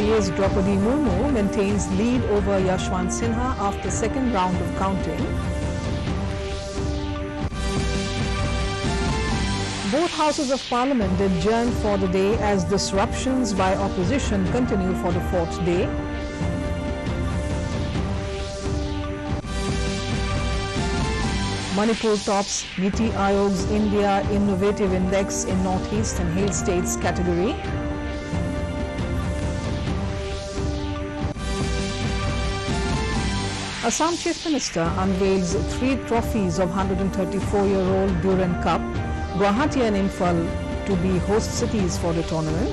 NDA's Draupadi Murmu maintains lead over Yashwant Sinha after second round of counting. Both houses of parliament adjourn for the day as disruptions by opposition continue for the fourth day. Manipur tops Niti Aayog's India Innovative Index in Northeast and Hill States category. Assam Chief Minister unveils 3 trophies of 134-year-old Duran Cup. Guwahati and Imphal to be host cities for the tournament.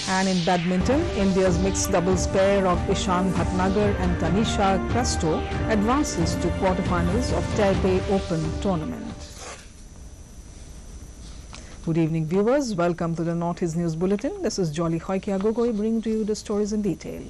And in badminton, India's mixed doubles pair of Ishan Bhatnagar and Tanisha Crasto advances to quarterfinals of Taipei Open tournament. Good evening, viewers. Welcome to the Northeast News Bulletin. This is Jolly Hoikia Gogoi bringing to you the stories in detail.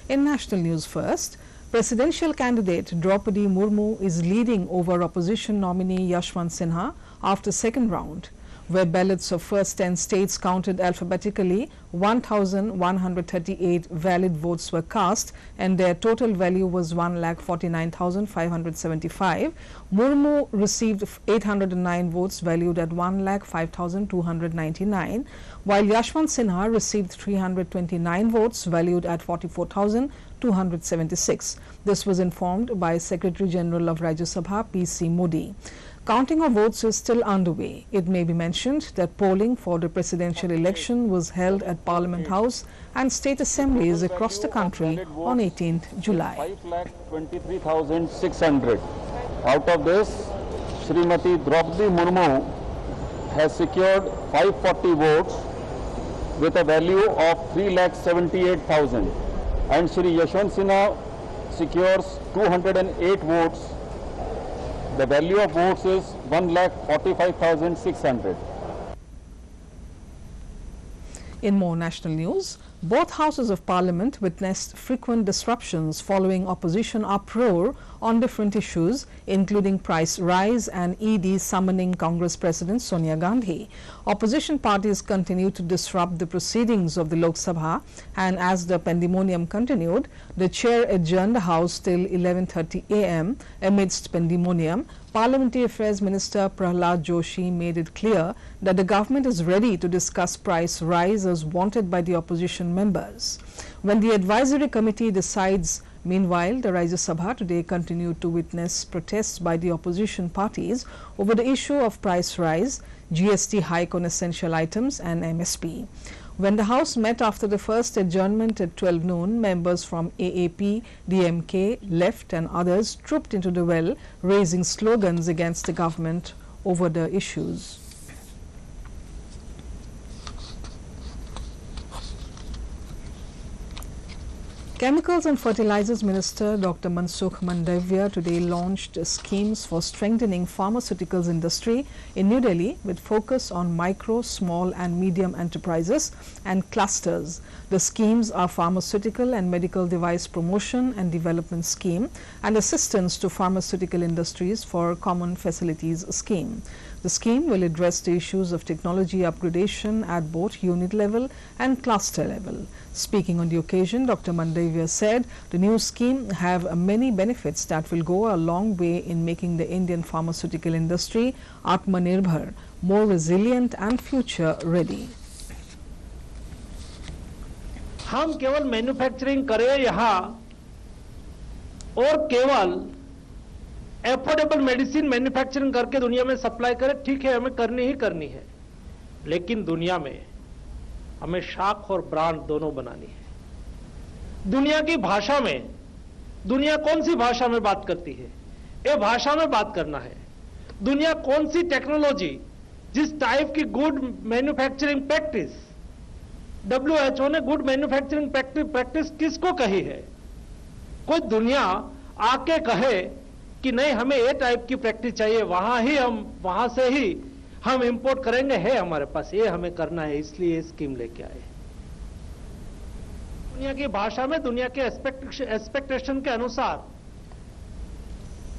In national news first, presidential candidate Draupadi Murmu is leading over opposition nominee Yashwant Sinha after second round, where ballots of first 10 states counted alphabetically. 1,138 valid votes were cast and their total value was 1,49,575. Murmu received 809 votes valued at 1,05,299, while Yashwant Sinha received 329 votes valued at 44,276. This was informed by Secretary General of Rajya Sabha P.C. Modi. Counting of votes is still underway. It may be mentioned that polling for the presidential election was held at Parliament House and state assemblies across the country on 18th July. 5,23,600. Out of this, Srimati Draupadi Murmu has secured 540 votes with a value of 3,78,000, and Shri Yashwant Sinha secures 208 votes. The value of votes is 1,45,600. In more national news, both houses of parliament witnessed frequent disruptions following opposition uproar on different issues, including price rise and ED summoning Congress President Sonia Gandhi. Opposition parties continued to disrupt the proceedings of the Lok Sabha, and as the pandemonium continued, the chair adjourned the House till 11:30 a.m. Amidst pandemonium, Parliamentary Affairs Minister Prahlad Joshi made it clear that the government is ready to discuss price rise as wanted by the opposition members. When the advisory committee decides, meanwhile, the Rajya Sabha today continued to witness protests by the opposition parties over the issue of price rise, GST hike on essential items and MSP. When the House met after the first adjournment at 12 noon, members from AAP, DMK, Left and others trooped into the well, raising slogans against the government over the issues. Chemicals and Fertilizers Minister Dr. Mansukh Mandavia today launched schemes for strengthening pharmaceuticals industry in New Delhi with focus on micro, small and medium enterprises and clusters. The schemes are Pharmaceutical and Medical Device Promotion and Development Scheme and Assistance to Pharmaceutical Industries for Common Facilities Scheme. The scheme will address the issues of technology upgradation at both unit level and cluster level. Speaking on the occasion, Dr. Mandavia said the new scheme have many benefits that will go a long way in making the Indian pharmaceutical industry Atmanirbhar, more resilient and future ready. हम केवल manufacturing करें यहाँ और केवल affordable medicine manufacturing करके दुनिया में supply करें, ठीक है, हमें करनी ही करनी है, लेकिन दुनिया में हमें शाख और ब्रांड दोनों बनानी है। दुनिया की भाषा में, दुनिया कौन सी भाषा में बात करती है, ये भाषा में बात करना है। दुनिया कौन सी टेक्नोलॉजी, जिस टाइप की गुड मैन्युफैक्चरिंग प्रैक्टिस, WHO ने गुड मैन्युफैक्चरिंग प्रैक्टिस किसको कही है? कोई दुनिया आके कहे कि नहीं हमें ये टाइप की प्रैक्टिस चाहिए, वहां से ही हम इंपोर्ट करेंगे, है हमारे पास, ये हमें करना है, इसलिए ये स्कीम लेके आए। दुनिया की भाषा में, दुनिया के एक्सपेक्टेशन के अनुसार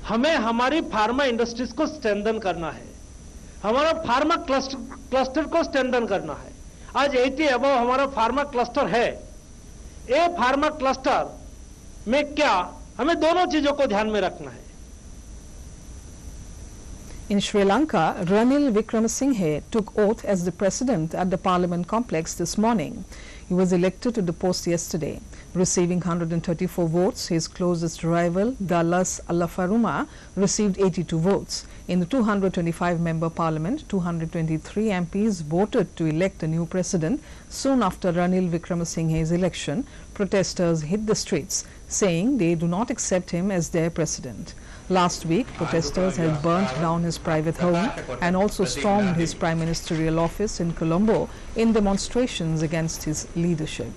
हमें हमारी फार्मा इंडस्ट्रीज को स्ट्रेंथन करना है, हमारा फार्मा क्लस्टर को स्ट्रेंथन करना है। आज 80 अबव हमारा फार्मा क्लस्टर है। ये फार्मा क्लस्टर में क्या हमें दोनों चीजों को ध्यान में रखना है। In Sri Lanka, Ranil Wickremesinghe took oath as the president at the Parliament complex this morning. He was elected to the post yesterday. Receiving 134 votes, his closest rival, Dallas Alafaruma, received 82 votes. In the 225-member parliament, 223 MPs voted to elect a new president. Soon after Ranil Wickremesinghe's election, protesters hit the streets, saying they do not accept him as their president. Last week, protesters had burnt down his private home and also stormed his prime ministerial office in Colombo in demonstrations against his leadership.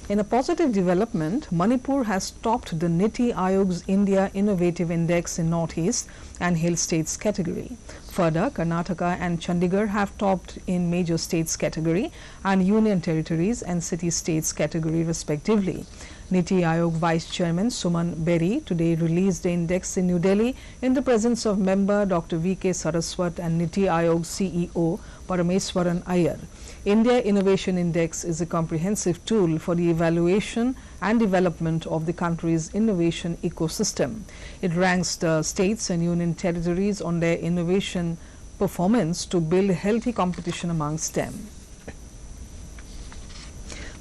In a positive development, Manipur has topped the NITI Aayog's India Innovative Index in Northeast and Hill States category. Further, Karnataka and Chandigarh have topped in Major States category and Union Territories and City States category respectively. NITI Aayog Vice Chairman Suman Berry today released the index in New Delhi in the presence of member Dr. V.K. Saraswat and NITI Aayog CEO Parameswaran Iyer. India Innovation Index is a comprehensive tool for the evaluation and development of the country's innovation ecosystem. It ranks the states and union territories on their innovation performance to build healthy competition amongst them.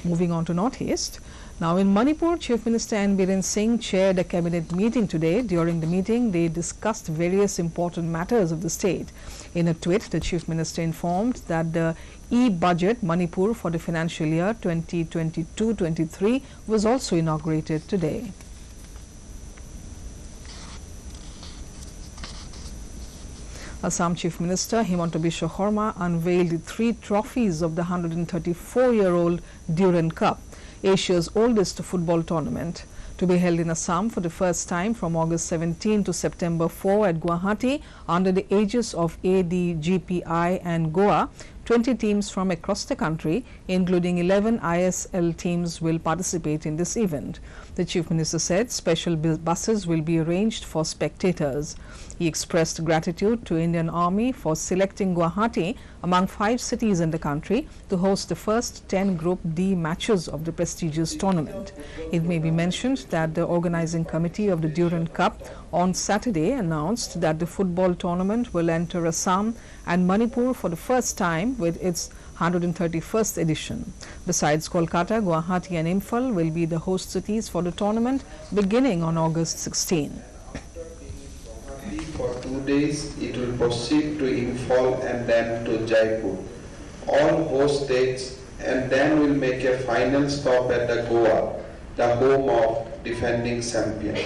Moving on to Northeast. Now in Manipur, Chief Minister N. Biren Singh chaired a cabinet meeting today. During the meeting, they discussed various important matters of the state. In a tweet, the Chief Minister informed that the e-budget Manipur for the financial year 2022-23 was also inaugurated today. Assam Chief Minister Himanta Biswa Sarma unveiled 3 trophies of the 134-year-old Durand Cup, Asia's oldest football tournament, to be held in Assam for the first time from August 17 to September 4 at Guwahati under the aegis of ADGPI and Goa. 20 teams from across the country, including 11 ISL teams, will participate in this event. The Chief Minister said special buses will be arranged for spectators. He expressed gratitude to Indian Army for selecting Guwahati among 5 cities in the country to host the first 10 Group D matches of the prestigious tournament. It may be mentioned that the organizing committee of the Durand Cup on Saturday announced that the football tournament will enter Assam and Manipur for the first time with its 131st edition. Besides Kolkata, Guwahati and Imphal will be the host cities for the tournament beginning on August 16. For 2 days, it will proceed to Imphal and then to Jaipur, all host states, and then will make a final stop at the Goa, the home of defending champion.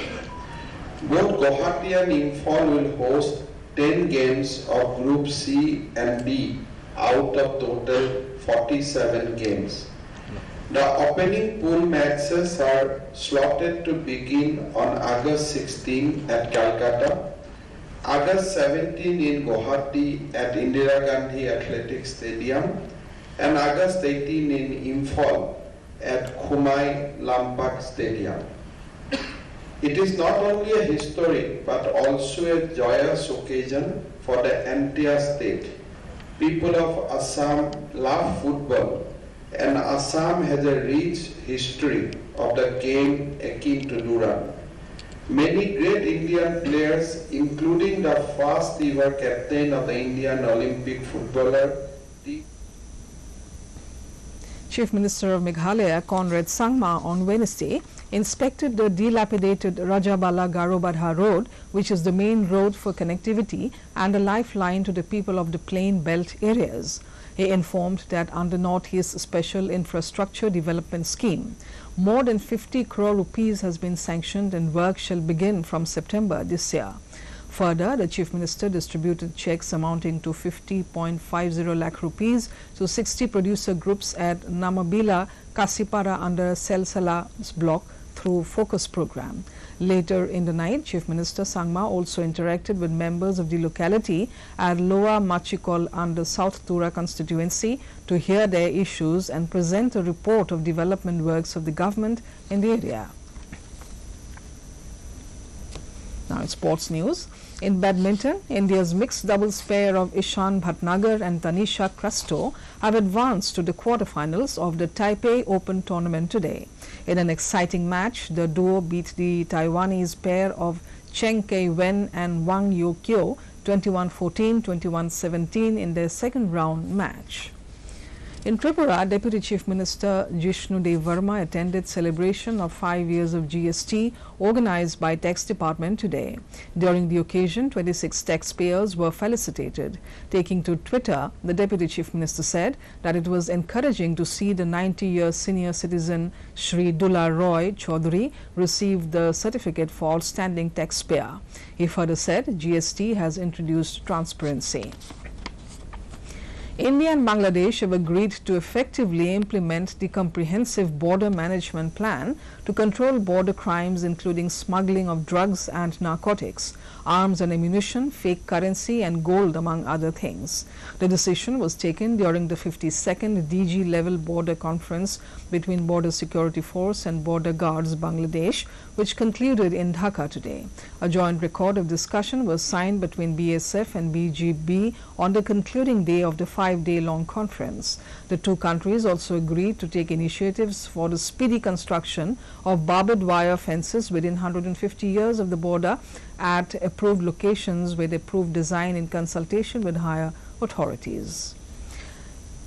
Both Guwahati and Imphal will host 10 games of Group C and D out of total 47 games. The opening pool matches are slotted to begin on August 16 at Calcutta, August 17 in Guwahati at Indira Gandhi Athletic Stadium, and August 18 in Imphal at Khumai Lampak Stadium. It is not only a historic but also a joyous occasion for the entire state. People of Assam love football, and Assam has a rich history of the game akin to Durand. Many great Indian players, including the first ever captain of the Indian Olympic footballer, Chief Minister of Meghalaya Conrad Sangma on Wednesday inspected the dilapidated Rajabala Garobadha road, which is the main road for connectivity and a lifeline to the people of the plain belt areas. He informed that under Northeast Special Infrastructure Development Scheme, more than 50 crore rupees has been sanctioned and work shall begin from September this year. Further, the Chief Minister distributed checks amounting to 50.50 lakh rupees to 60 producer groups at Namabila, Kasipara under Selsala's block through focus program. Later in the night, Chief Minister Sangma also interacted with members of the locality at Lower Machikol under South Tura constituency to hear their issues and present a report of development works of the government in the area. Now in sports news. In badminton, India's mixed doubles pair of Ishan Bhatnagar and Tanisha Crasto have advanced to the quarterfinals of the Taipei Open tournament today. In an exciting match, the duo beat the Taiwanese pair of Cheng Kei-wen and Wang Yo-kyo 21-14, 21-17 in their second round match. In Tripura, Deputy Chief Minister Jishnu Dev Verma attended celebration of 5 years of GST organized by Tax Department today. During the occasion, 26 taxpayers were felicitated. Taking to Twitter, the Deputy Chief Minister said that it was encouraging to see the 90-year senior citizen Shri Dula Roy Chaudhary receive the certificate for outstanding taxpayer. He further said GST has introduced transparency. India and Bangladesh have agreed to effectively implement the comprehensive border management plan to control border crimes including smuggling of drugs and narcotics, arms and ammunition, fake currency and gold among other things. The decision was taken during the 52nd DG level border conference between Border Security Force and Border Guards Bangladesh, which concluded in Dhaka today. A joint record of discussion was signed between BSF and BGB on the concluding day of the 5-day-long conference. The two countries also agreed to take initiatives for the speedy construction of barbed wire fences within 150 years of the border at approved locations with approved design in consultation with higher authorities.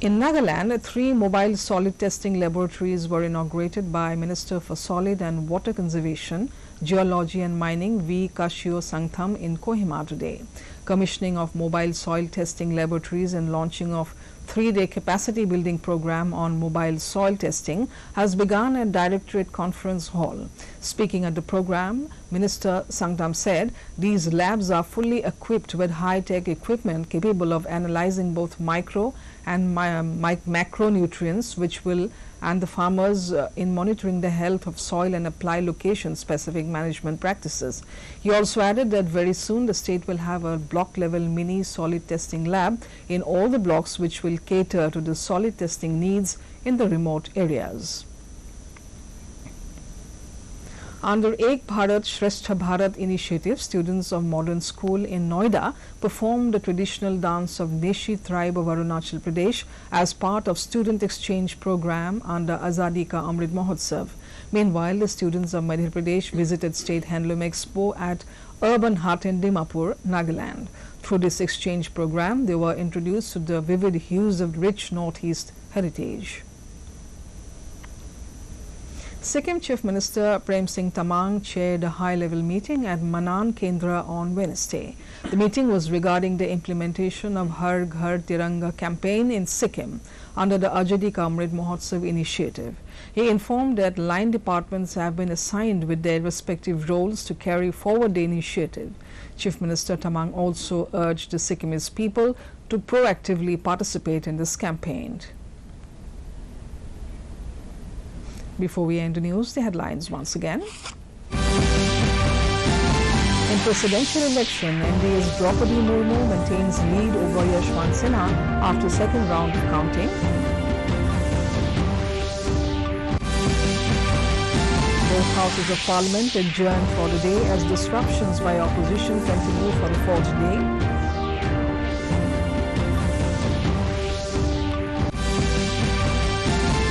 In Nagaland, 3 mobile solid testing laboratories were inaugurated by Minister for Solid and Water Conservation, Geology and Mining V. Kashio Sangtham in Kohima today. Commissioning of mobile soil testing laboratories and launching of 3-day capacity building program on mobile soil testing has begun at Directorate Conference Hall. Speaking at the program, Minister Sangtham said these labs are fully equipped with high-tech equipment capable of analyzing both micro and macronutrients, which will and the farmers in monitoring the health of soil and apply location-specific management practices. He also added that very soon the state will have a block-level mini solid testing lab in all the blocks, which will cater to the solid testing needs in the remote areas. Under Ek Bharat Shrestha Bharat initiative, students of modern school in Noida performed the traditional dance of Neshi tribe of Arunachal Pradesh as part of student exchange program under Azadi Ka Amrit Mahotsav. Meanwhile, the students of Madhya Pradesh visited State Handloom Expo at Urban Hut in Dimapur, Nagaland. Through this exchange program, they were introduced to the vivid hues of rich northeast heritage. Sikkim Chief Minister Prem Singh Tamang chaired a high-level meeting at Manan Kendra on Wednesday. The meeting was regarding the implementation of Har Ghar Tiranga campaign in Sikkim under the Azadi Ka Amrit Mahotsav initiative. He informed that line departments have been assigned with their respective roles to carry forward the initiative. Chief Minister Tamang also urged the Sikkimese people to proactively participate in this campaign. Before we end the news, the headlines once again. In presidential election, NDA's Draupadi Murmu maintains lead over Yashwant Sinha after second round of counting. Both houses of parliament adjourned for the day as disruptions by opposition continue for the 4th day.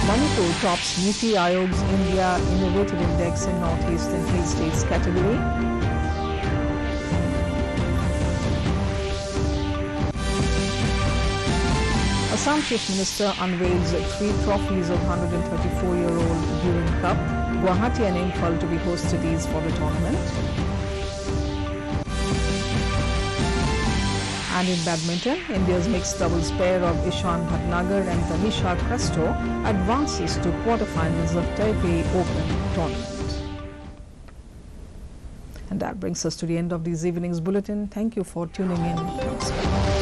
Manipur tops Niti Aayog's India Innovative Index in Northeast and Hill States category. Assam Chief Minister unveils 3 trophies of 134-year-old Durin Cup. Guwahati and Imphal to be host cities for the tournament. And in badminton, India's mixed doubles pair of Ishan Bhatnagar and Tanisha Crasto advances to quarterfinals of Taipei Open tournament. And that brings us to the end of this evening's bulletin. Thank you for tuning in. Namaskar.